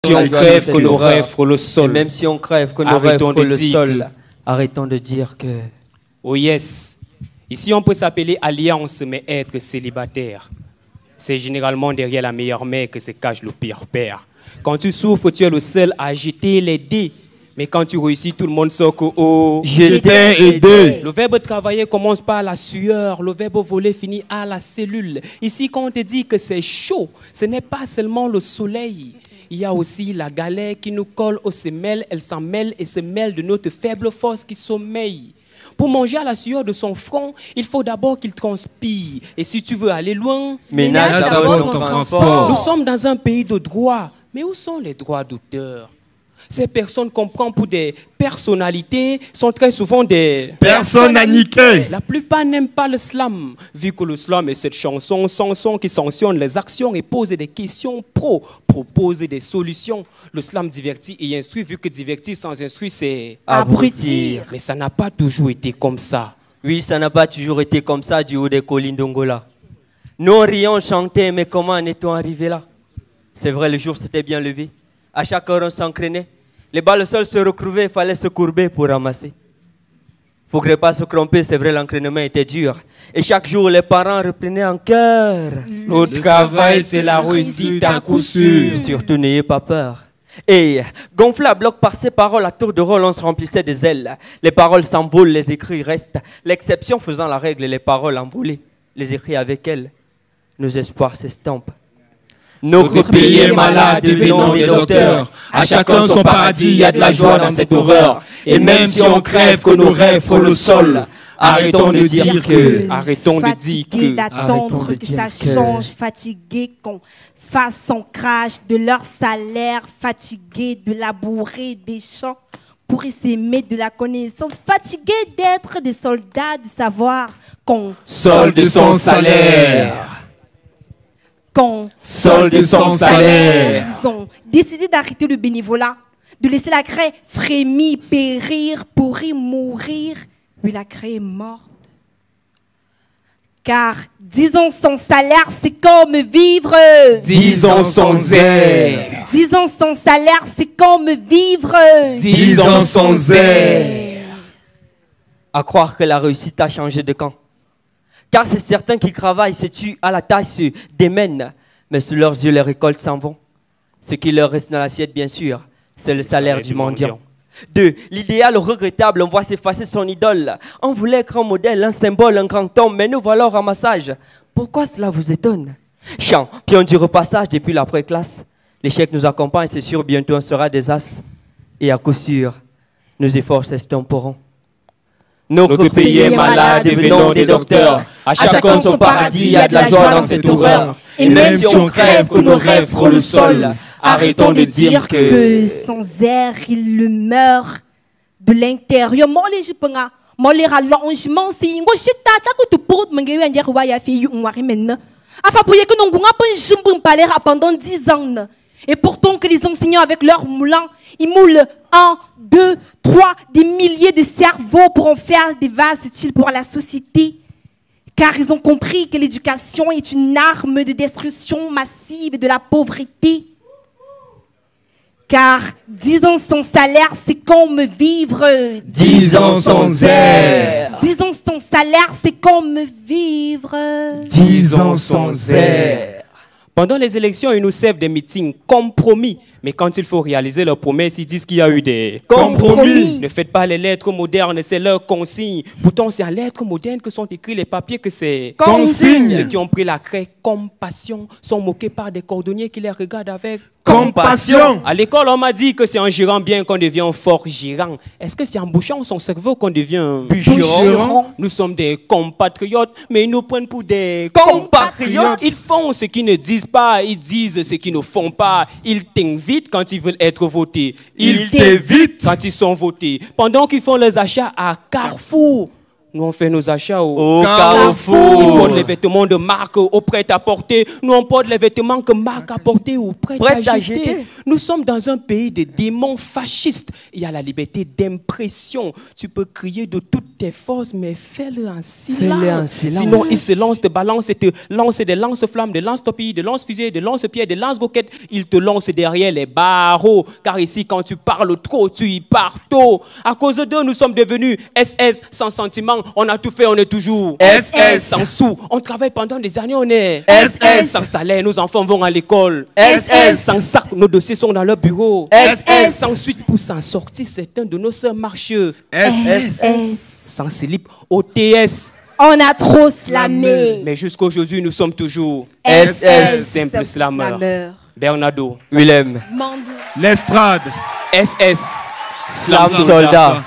Si on crève que nos rêves frôlent le sol. Même si on crève que nos rêves frôlent le sol, arrêtons de dire que... Oh yes. Ici, on peut s'appeler alliance, mais être célibataire. C'est généralement derrière la meilleure mère que se cache le pire père. Quand tu souffres, tu es le seul à jeter les dés. Mais quand tu réussis, tout le monde sort que oh, je t'ai aidé. Le verbe travailler commence par la sueur. Le verbe voler finit à la cellule. Ici, quand on te dit que c'est chaud, ce n'est pas seulement le soleil. Il y a aussi la galère qui nous colle aux semelles. Elle s'en mêle et se mêle de notre faible force qui sommeille. Pour manger à la sueur de son front, il faut d'abord qu'il transpire. Et si tu veux aller loin, ménage d'abord ton transport. Nous sommes dans un pays de droit. Mais où sont les droits d'auteur? Ces personnes qu'on prend pour des personnalités sont très souvent des personnes à niquer. La plupart n'aiment pas le slam, vu que le slam est cette chanson qui sanctionne les actions et pose des questions propose des solutions. Le slam divertit et instruit, vu que divertir sans instruire, c'est abrutir. Mais ça n'a pas toujours été comme ça. Oui, ça n'a pas toujours été comme ça du haut des collines d'Ongola. Nous rions, chantait, mais comment en est-on arrivé là? C'est vrai, le jour s'était bien levé. À chaque heure, on s'entraînait. Les balles seules se recouvraient, il fallait se courber pour ramasser. Il ne faudrait pas se tromper, c'est vrai, l'entraînement était dur. Et chaque jour, les parents reprenaient en cœur. Le travail, c'est la réussite à coup sûr. Surtout, n'ayez pas peur. Et gonflé à bloc par ces paroles, à tour de rôle, on se remplissait des ailes. Les paroles s'envolent, les écrits restent. L'exception faisant la règle, les paroles envolées. Les écrits avec elles, nos espoirs s'estampent. Notre pays est malade, devenons des docteurs. À chacun son paradis, il y a de la joie dans cette horreur. Et même si on crève que nos rêves frôlent le sol, arrêtons de dire que... Arrêtons de dire que... d'attendre que ça change, fatigué qu'on fasse son crash de leur salaire, fatigué de labourer des champs pour s'aimer de la connaissance, fatigué d'être des soldats du savoir qu'on solde son salaire. Qu'on solde son salaire. Ils ont décidé d'arrêter le bénévolat, de laisser la craie frémir, périr, pourrir, mourir. Mais la craie est morte. Car disons son salaire, c'est comme vivre. Disons son air. Disons son salaire, c'est comme vivre. Disons son air. À croire que la réussite a changé de camp. Car c'est certains qui travaillent, se tuent à la tâche, se démènent, mais sous leurs yeux, les récoltes s'en vont. Ce qui leur reste dans l'assiette, bien sûr, c'est le salaire du mendiant. 2. L'idéal regrettable, on voit s'effacer son idole. On voulait un grand modèle, un symbole, un grand homme, mais nous voilà au ramassage. Pourquoi cela vous étonne? Chant, pion du repassage depuis l'après-classe. L'échec nous accompagne, c'est sûr, bientôt on sera des as. Et à coup sûr, nos efforts s'estomperont. Notre pays est malade, devenons des docteurs. À chacun son paradis, il y a de la joie dans cette horreur. Et même si on crève que nos rêves frôlent le sol, arrêtons de dire que sans air, il le meurt de l'intérieur. Moi, les Japonais, moi, les rallongements, c'est une chose que tu peux me dire que tu fais un mari maintenant. Enfin, pour que nous avons pas pendant 10 ans. Et pourtant que les enseignants avec leurs moulins, ils moulent 1, 2, 3, des milliers de cerveaux pour en faire des vases utiles pour la société. Car ils ont compris que l'éducation est une arme de destruction massive de la pauvreté. Car disons son salaire, c'est comme vivre. Disons son air. Disons son salaire, c'est comme vivre. Disons son air. Pendant les élections, ils nous servent des meetings compromis. Mais quand il faut réaliser leurs promesses, ils disent qu'il y a eu des compromis. Ne faites pas les lettres modernes, c'est leur consigne. Pourtant, c'est en lettres modernes que sont écrits les papiers que c'est consigne. Ceux qui ont pris la craie compassion sont moqués par des cordonniers qui les regardent avec compassion. À l'école, on m'a dit que c'est en gérant bien qu'on devient fort gérant. Est-ce que c'est en bouchant son cerveau qu'on devient bûcheron? Nous sommes des compatriotes, mais ils nous prennent pour des compatriotes. Ils font ce qu'ils ne disent pas, ils disent ce qu'ils ne font pas. Ils t'invitent quand ils veulent être votés. Ils t'évitent quand ils sont votés. Pendant qu'ils font leurs achats à Carrefour. Nous on fait nos achats Au Ils Carrefour. portent les vêtements de marque au prêt-à-porter. Nous, on porte les vêtements que marque a portés ou prêt à jeter. Nous sommes dans un pays de démons fascistes. Il y a la liberté d'impression. Tu peux crier de toutes tes forces, mais fais-le en silence. Sinon, ils se lancent de balances et te lancent des lance-flammes, des lance-torpilles, des lance-fusées, des lance-pierres, des lance-roquettes. Ils te lancent derrière les barreaux. Car ici, quand tu parles trop, tu y pars tôt. À cause d'eux, nous sommes devenus SS sans sentiment. On a tout fait, on est toujours SS. Sans sous, on travaille pendant des années, on est SS. Sans salaire, nos enfants vont à l'école. SS. Sans sac, nos dossiers sont dans leur bureau. SS. Sans suite pour s'en sortir, certains de nos sœurs marchent. SS. Sans slip, OTS. On a trop slamé. Mais jusqu'aujourd'hui, nous sommes toujours SS. Simple slammer. Bernardo. Willem. Mandou. L'estrade. SS. Slam Slam soldat.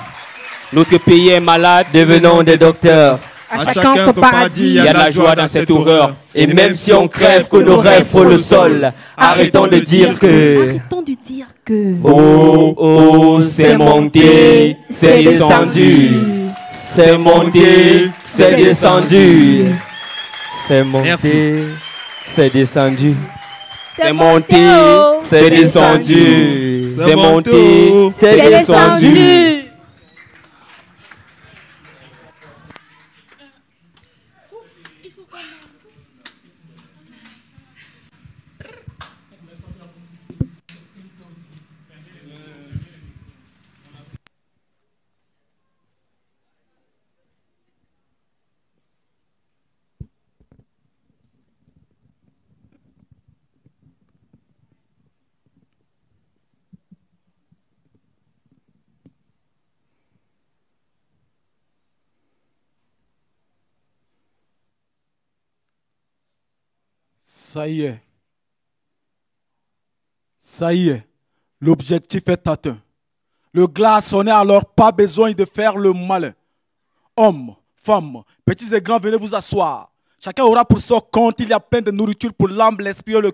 Notre pays est malade. Devenons des docteurs. À chacun son paradis. Il Il y a de la joie dans cette horreur. Et même si on crève, que nos rêves frôlent le sol, arrêtons de dire que... Arrêtons de dire que. Oh, oh, c'est monté, c'est descendu. C'est monté, c'est descendu. C'est monté, Merci. c'est descendu. C'est monté, C'est descendu. c'est monté, C'est descendu. Ça y est. Ça y est. L'objectif est atteint. Le glaçon n'est alors pas besoin de faire le malin. Hommes, femmes, petits et grands, venez vous asseoir. Chacun aura pour son compte, il y a plein de nourriture pour l'âme, l'esprit et le